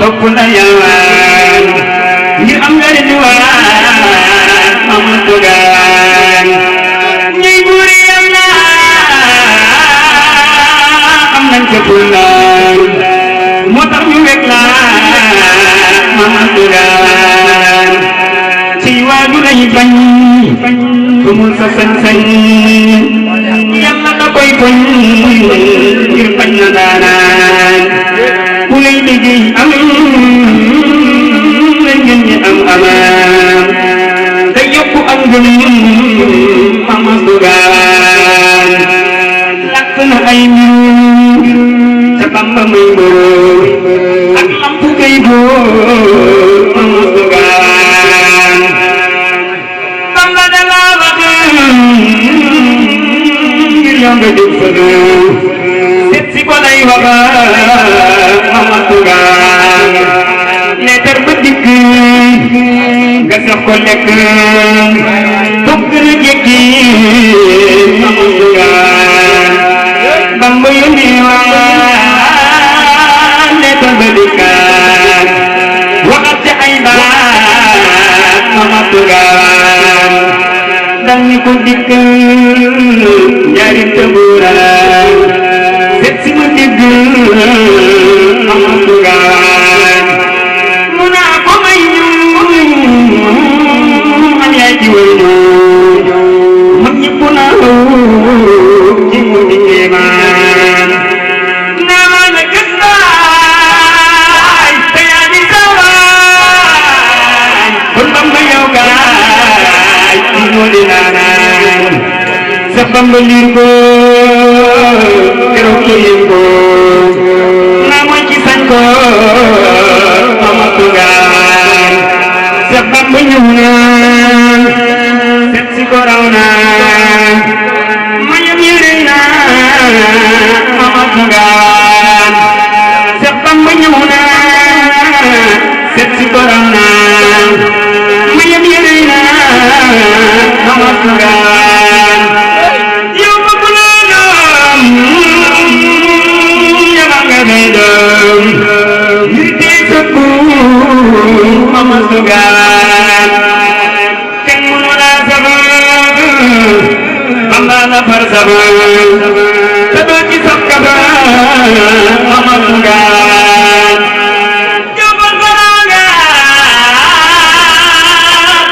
topp la yalwaan ngir am nga di diwaan amul tugaan ñuy buuri yàlla am nañ ca tulaan moo tax ñu wekk la amul tugaan ci waaju lay bañ tumul sa sañ-sañ yàlla da koy koñ ngir bañ na daanaan ku lay liggéey am la ngeen ñi am amaan day yokku am ngëm ama dugaan lakk na ay mbir ca Bamba may bóor ak lampu kay bóor ama dugaan Bamba da la wax ngir yow nga jóg fa seet si ko lay waxa ama dugaan leetar ba dikk nga jox ko lekk toog gën a jekki ama dugaan Bamba yónni waan leetar ba dikkaat waxat ca ay baat ama dugaan dal ni ko dikk njaarim ca buuraan seet si ma dégg ama dugaan mu naa ko may ñu am yaay ci wër ñu mag ñëpp naa ci mu di kéemaan naa maa na gës baay te yaa di sawaay kon Bamba yow gaay ci mu di naanaan sa Bamba liir ko keroog ko yëg ko naa mooy ci sañ ko ama dugaan sa Bamba ñëw na seet si ko raw na mayam yërëy na ama dugaan sa Bamba ñëw na seet si ko raw na mayam yërëy na ama dugaan yow bëgg naa doom yaba nga may doom ngir tey sa buum ama dugaan kenn mënu laa sabab Bamba la far sabab te doo ci sab kaba ama dugaan jobal baranga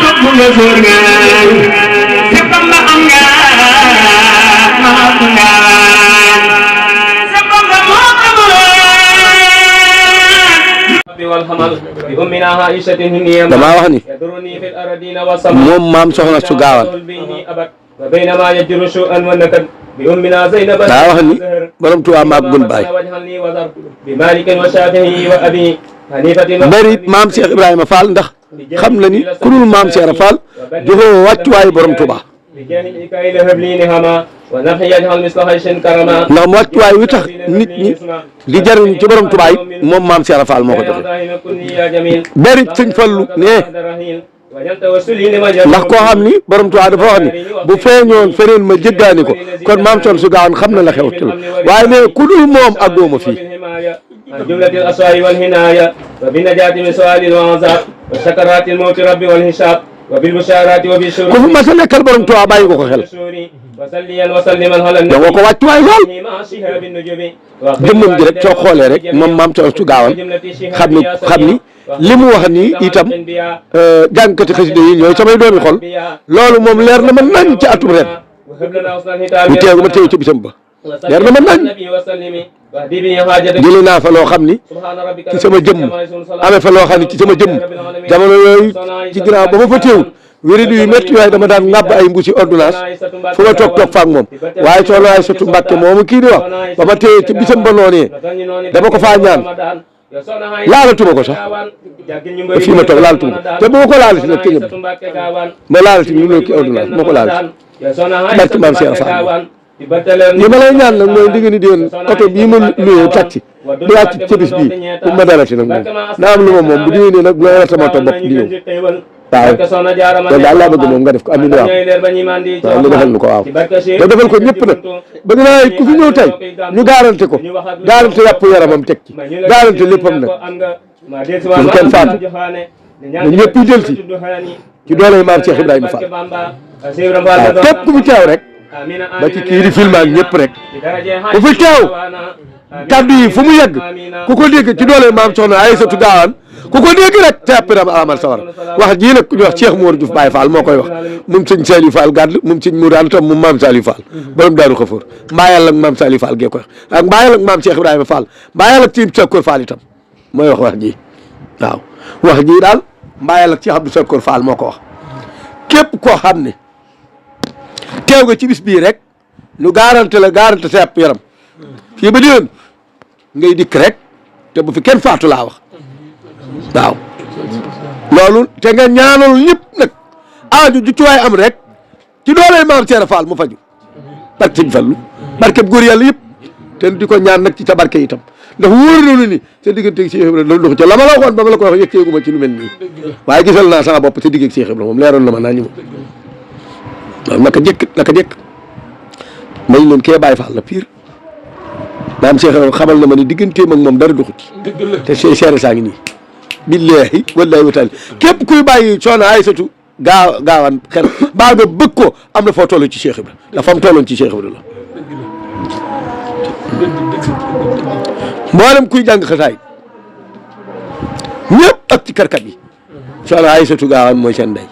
topp nga sóor nga te Bamba am nga ama dugaan sa Bamba moo والحمل بأمنا عائشة هنية damaa wax ni يدرني في الأرضين والسماء moom maam soxna su Gaawaan وبينما يجر شوءا والنكد بأمنا زينب daa wax ni borom Tuubaa maag gun baay وجهني وذر بمالك وشافعي وأبي حنيفة bari maam Cheikh Ibrahima Fall ndax xam na ni ku dul maam Cheikh Fall joxoo wàccuwaayu borom Tuubaa بجانبك إلى هبلي نهما ونحي يجعل مثل هيش كرما ndax wàccuwaay wi tax nit ñi di jariñ ci borom Tuubaa it moom maam Cheikh Fall moo ko joxe bari sëñ Fallu ne ndax koo xam ni borom Tuubaa dafa wax ni bu feeñoon feneen ma jéggaani ko kon maam Soxna su Gaawaan xam na la xew ci la waaye ne ku dul moom àggooma fii جملة الأسوار والهناية وبالنجاة من سؤال وعذاب وسكرات الموت ربي والحساب وبالبشارات وبالشرور ku fi mas a nekkal borom Tuubaa bàyyi ko ko xel وسليا وسلما على da nga ko wàccuwaay lool مع شهاب النجوم jëmmam ji rek soo xoolee rek moom maam Soxna su Gaawaan xam ni li mu wax nii itam jàngkati xasida yi ñooy samay doomi xol loolu moom leer na ma nañ ci atum ren bu teew ma teew ci bisam ba leer na ma nañ jëlee naa fa loo xam ni ci sama jëmm amee fa loo xam ni ci sama jëmm jamono yooyu ci ginnaaw ba ma fa teewul wérédu yu métti yooyu dama daan ŋàbb ay mbuusi ordonnance fu ma toog fa ak moom waaye soxna ay sotu Mbàkke moomu kii di wax ba ma teewee ci bisam ba noonee dama ko faa ñaan laalatuma ko sax ba fii ma toog laalatuma ko te bu ma ko laalati nag ke ñëpp ma laalati ñu ne ki ordonnance ma ko laalati barke maam Cheikh Fall li ma lay ñaan nag mooy di nga ni déen oto bii ma luyee taxi bu wàcc ci bis bii bu ma dalati nag moom naa am lu ma moom bu diwee nag looy sama oto bopp di ñëw waaw loolu daal laa bëgg moom nga def ko amiin waaw waaw nga defal nu ko waaw nga defal ko ñëpp nag bëgg naa ku fi ñëw tey ñu garanti ko garanti yàpp yaramam teg ci garanti léppam nag bu kenn faatu na ñëpp yi del si ci doole maam Cheikh Ibrahima Fall waaw képp ku fi teew rek ba ci kii di film ak ñëpp rek ku fi teew kaddu yi fu mu yegg ku ko dégg ci doole maam soxna Aysatu Gaawaan ku ko dégg rek teppiram amal sawar wax jii nag ku ñu wax Cheikh Mor Diouf Baye Fall moo koy wax moom sëñ Saliou Fall gàdd moom sëñ Mourane tam moom maam Saliou Fall borom Daaru Xafoor mbaa yàlla ak maam Saliou Fall gee koy wax ak mbaa yàlla ak maam Cheikh Ibrahima Fall mbaa yàlla ak Cheikh Sakkoor Fall itam mooy wax ji waaw wax jii daal mbaa yàlla ak Cheikh Abdou Sakkoor Fall moo ko wax képp koo xam ne teew nga ci bis bii rek nu garanté la garanté sa yaram fii ba déwén ngay dikk rek te bu fi kenn faatu laa wax waaw loolu te nga ñaanal ñëpp nag aaju ju ci waay am rek ci doole maam Cheikh Fall mu faju barke sëñ Fallu barke góor yàlla yëpp te di ko ñaan nag ci sa barke itam ndax wóor na ni sa diggante Cheikh Ibrahima loolu dox ca la ma la waxoon ba ma la ko wax yëkkeegu ma ci lu mel nii waaye gisal naa sama bopp sa digg ak Cheikh Ibrahima moom leeroon na ma naa ñi moom waaw naka jëkk mañ leen kee Baye Fall la pire maam Cheikh Ibrahima xamal na ma ni digganteem ak moom dara doxut te seere saa ngi nii billahi wallahi wa taala képp kuy bàyyi soxna Aysatu gaawaan xel baa nga bëgg ko am na foo toll ci Cheikh Ibrahima dafa am tolloon ci Cheikh Ibrahima la mboolem kuy jàng xasaay ñëpp ak ci karkat yi soxna Aysatu gaawaan mooy seen ndey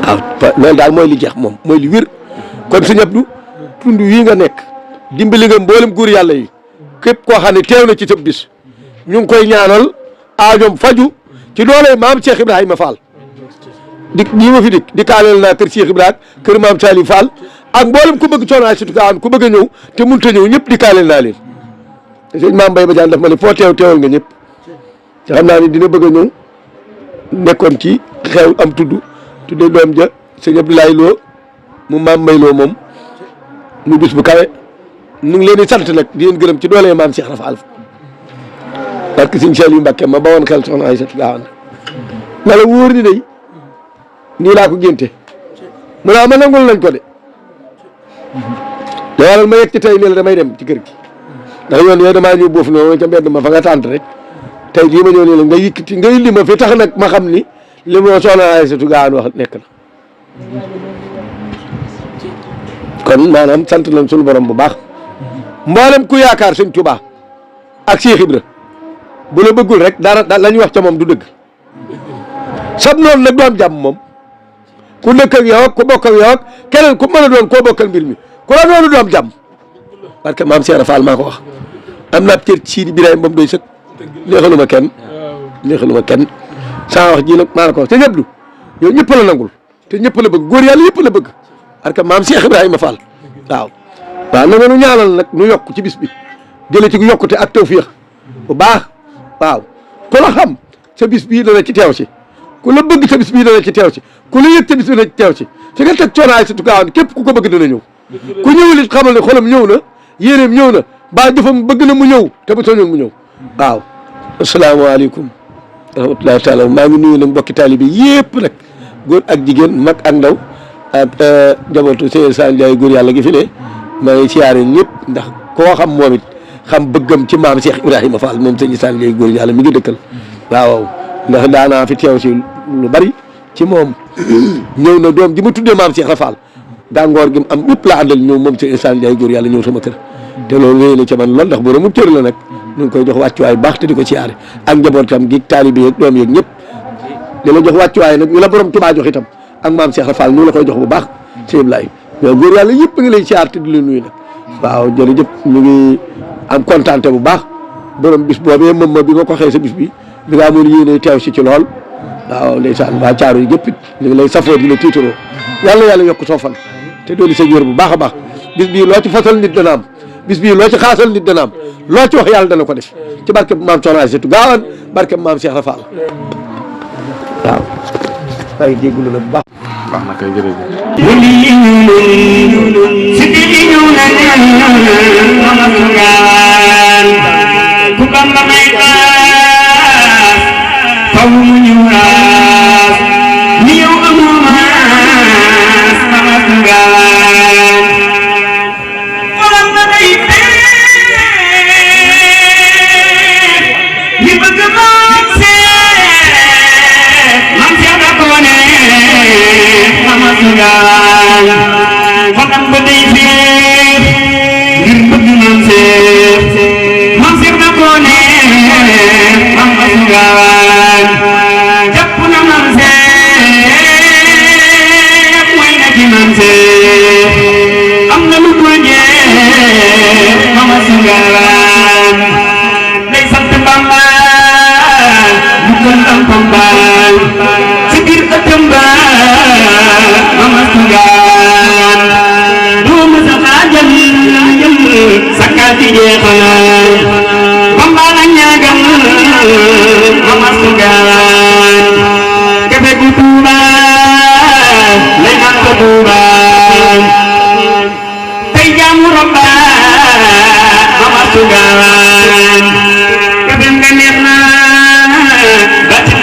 waaw loolu daal mooy li jeex moom mooy li wér kon su ñëpp du tund wii nga nekk dimbali nga mboolem góor yàlla yi képp koo xam ne teew na ci sa bis ñu ngi koy ñaanal aajoom faju ci doole maam Cheikh Ibrahima Fall di ñi ma fi dikk di kaaleel naa kër Cheikh Ibrahima kër maam Saliou Fall ak mboolem ku bëgg soxna Aysatu Gaawaan ku bëgg a ñëw te mënut a ñëw ñëpp di kaaleel naa leen sëñ maam Mbaye Badiane daf ma ne foo teewal nga ñëpp te xam naa ni dina bëgg a ñëw nekkoon ci xew am tudde doom ja sëñ Abdoulaye Lo mu maam Mbay Lo moom mu bis bu kawe ñu ngi leen di sant nag di leen gërëm ci doole maam Cheikh Rafal parce que sëñ Saliou Mbacké ma bawoon xel soxna Aysatu Gaawaan na la wóor ni day nii laa ko génte mu naa ma nangul nañ ko de da waral ma yegg ci tey nii damay dem ci kër gi ndax yoon yooyu damaa ñëw boofu noonu ca mbedd ma fa nga tànt rek tey jii ma ñëw nii la nga yëkkati nga indi ma fi tax nag ma xam ni li ma soxna Aysatu Gaawaan wax nekk na kon maanaam sant nañ suñu borom bu baax mboolem ku yaakaar sëñ Tuubaa ak Cheikh Ibra bu la bëggul rek dara la ñuy wax ca moom du dëgg sab noonu nag doon jàmm moom ku dëkk ak yow ak ku bokk ak yow ak keneen ku mën a doon koo bokkal mbir mi ku la doonu doom jàmm parce que maam Cheikh Fall maa ko wax am naa cër ci Sidi Birahim ba mu doy sëkk neexaluma kenn saa wax ji nag maa la ko wax te ñëpp du yow ñëpp la nangul te ñëpp la bëgg góor yàlla yëpp la bëgg parce que maam Cheikh Ibrahima Fall waaw na nga nu ñaanal nag nu yokk ci bis bi jële ci yokkute ak tawfiix bu baax waaw ku la xam sa bis bii dana ci teew si ku la bëgg sa bis bii dana ci teew si ku la yëg sa bis bi dana ci teew si fi nga teg Soxna Aysatu Gaawaan képp ku ko bëgg dana ñëw ku ñëwul it xamal ne xolam ñëw na yéeneem ñëw na ba jëfam bëgg na mu ñëw te bu soñoon mu ñëw waaw asalaamaaleykum rahmatullahi taala maa ngi nuyu nag mbokki taalibe yëpp nag góor ak jigéen mag ak ndaw ak njabootu Sëñ Sane Ndiaye góor yàlla gi fi ne maa ngi siyaare ñëpp ndax koo xam moom it xam bëggam ci maam Cheikh Ibrahima Fall moom Sëñ Sane Ndiaye góor yàlla mi ngi dëkkal waaw ndax daanaa fi teew si lu bari ci moom ñëw na doom ji ma tuddee maam Cheikh Fall gàngoor gi am ñëpp la àndal ñëw moom Sëñ Sane Ndiaye góor yàlla ñëw sama kër te loolu wéy na ca man lool ndax boromu cër la nag ñu ngi koy jox wàccuwaay baax te di ko siyaare ak njabootam gi taalibe yeeg doom yeeg ñëpp di la jox wàccuwaay nag ñu la borom Tuubaa jox itam ak maam Cheikh Fall ñu la koy jox bu baax sëñ Ibrahima yow góor yàlla yëpp ngi lay siyaar te di la nuyu nag waaw jërëjëf ñu ngi am kontaante bu baax borom bis boobee moom ma bi ma ko xëy sa bis bi bi nga amoon yéene teew si ci lool waaw ndeysaan waa caaro yi yëpp it ñu ngi lay safoo di la tiitaroo yàlla yokk soo fan te dooli sa wér bu baax a baax bis bii loo ci fasal nit dana am bis bii loo ci xaasal nit dana am loo ci wax yàlla dana ko def ci barke maam Soxna Aysatu Gaawaan barke maam Cheikh Rafal waaw ay jéggulu la bu baax baax na kay jërëjëf ku Bamba may baas faw mu ñëw raas ni yow amoo maas sama tungaan ku Bamba may baas Pambal si biir ëttam ba Mamadou Ngaan doo ma sa xaajal sakkaati jeexal Bamba la ñaagal Mamadou Ngaan kafe gu Tuuba lay naan ko Tuuba tey jaamu Rabba Mamadou Ngaan kafe nga neex na ba ci